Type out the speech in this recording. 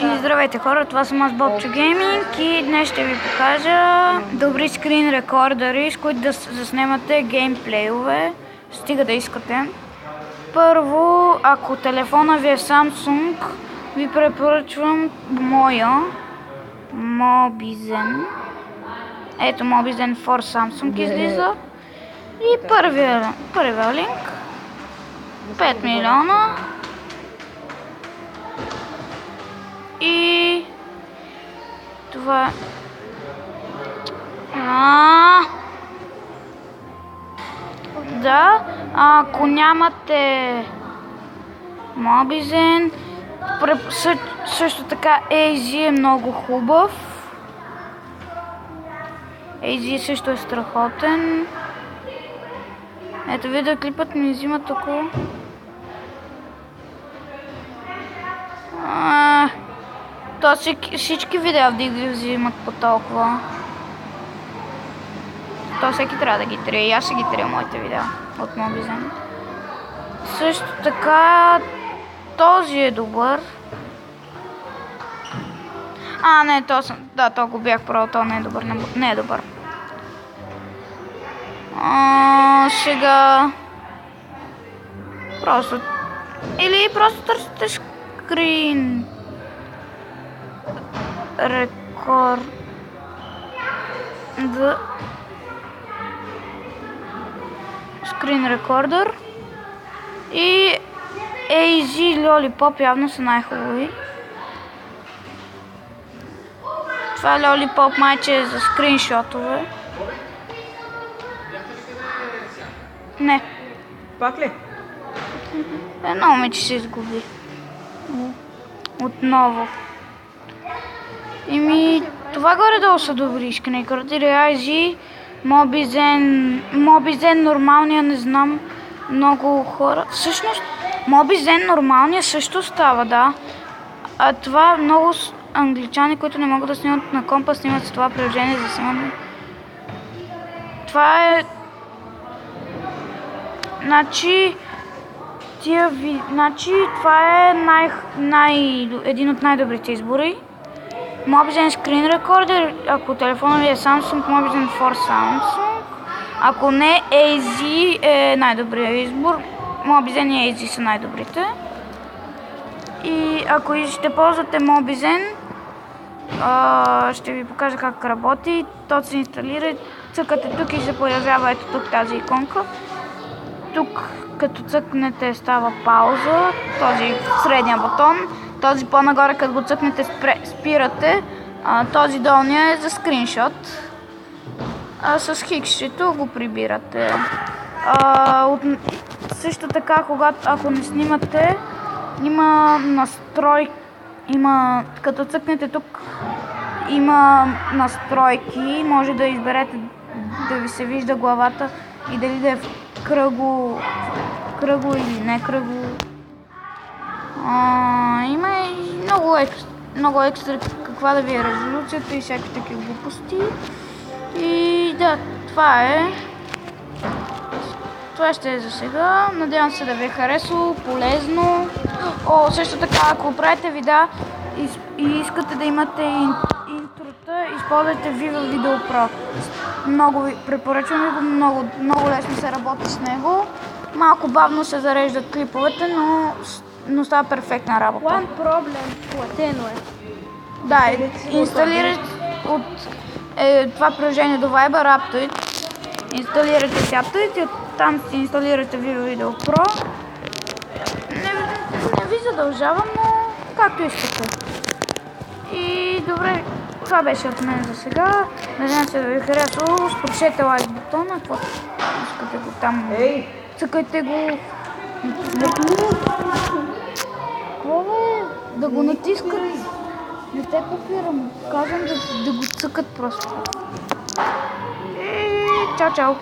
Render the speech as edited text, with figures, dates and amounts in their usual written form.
И здравейте хора, това съм аз Бобчо Гейминг и днес ще ви покажа добри скрин рекордери, с които да заснемате геймплейове, стига да искате. Първо, ако телефона ви е Samsung, ви препоръчвам моя Mobizen. Ето Mobizen for Samsung излиза. И първия линк 5 милиона. И това да, ако нямате Mobizen, също така AZ е много хубав. AZ също е страхотен. Ето видеоклипът ми взима толкова. То всички видеа ги взимат по толкова. То всеки трябва да ги трие. И аз ще ги трия моите видеа от Mobizen. Също така този е добър. Не, то го бях правил, то не е добър. Не е добър. Сега или просто търсите скрин рекорд. Скрин рекордер и AZ Lollipop явно са най-хубави. Това Lollipop майче е за скриншотове. Не. Пак ли? Едно момиче се изгуби. Отново. Това горе-долу са добри скрин рекордери. AZ, Mobizen нормалния не знам много хора. Всъщност Mobizen нормалния също става, да. А това много англичани, които не могат да снимат на компа, снимат с това приложение за снимане. Това е... Значи това е един от най-добрите избори. Mobizen Screen Recorder, ако телефона ви е Samsung, Mobizen for Samsung. Ако не, AZ е най-добрият избор. Mobizen и AZ са най-добрите. И ако ще ползвате Mobizen, ще ви покажа как работи. То се инсталира, цъкате тук и се появява ето тук тази иконка. Тук като цъкнете става пауза, този средния бутон, този по-нагоре като го цъкнете спирате, този долния е за скриншот, с хиксчето го прибирате. Също така, ако не снимате, има като цъкнете тук, има настройки, може да изберете да ви се вижда главата и дали да е кръгло или не кръгло. Има и много екстра каква да ви е резолюцията и всякакви такива глупости. И да, това ще е за сега. Надявам се да ви е харесало, полезно. Също така, ако правите видеа и искате да имате интрота, използвайте Viva Video Pro. Много ви препоръчвам го, много лесно се работи с него. Малко бавно се зареждат клиповете, но става перфектна работа. One проблем, платено е. Да, инсталирайте от това приложение до Viber Aptoid. Инсталирате си Aptoid и оттам си инсталирате Viva Video Pro. Не ви задължавам, но както искате. И добре, това беше от мен за сега. Надявам се да ви харесало. Спушете лайк бутона, ако искате го там. Цъкайте го. Да го натискат. Не те копирам. Казвам да го цъкат просто. И чао, чао.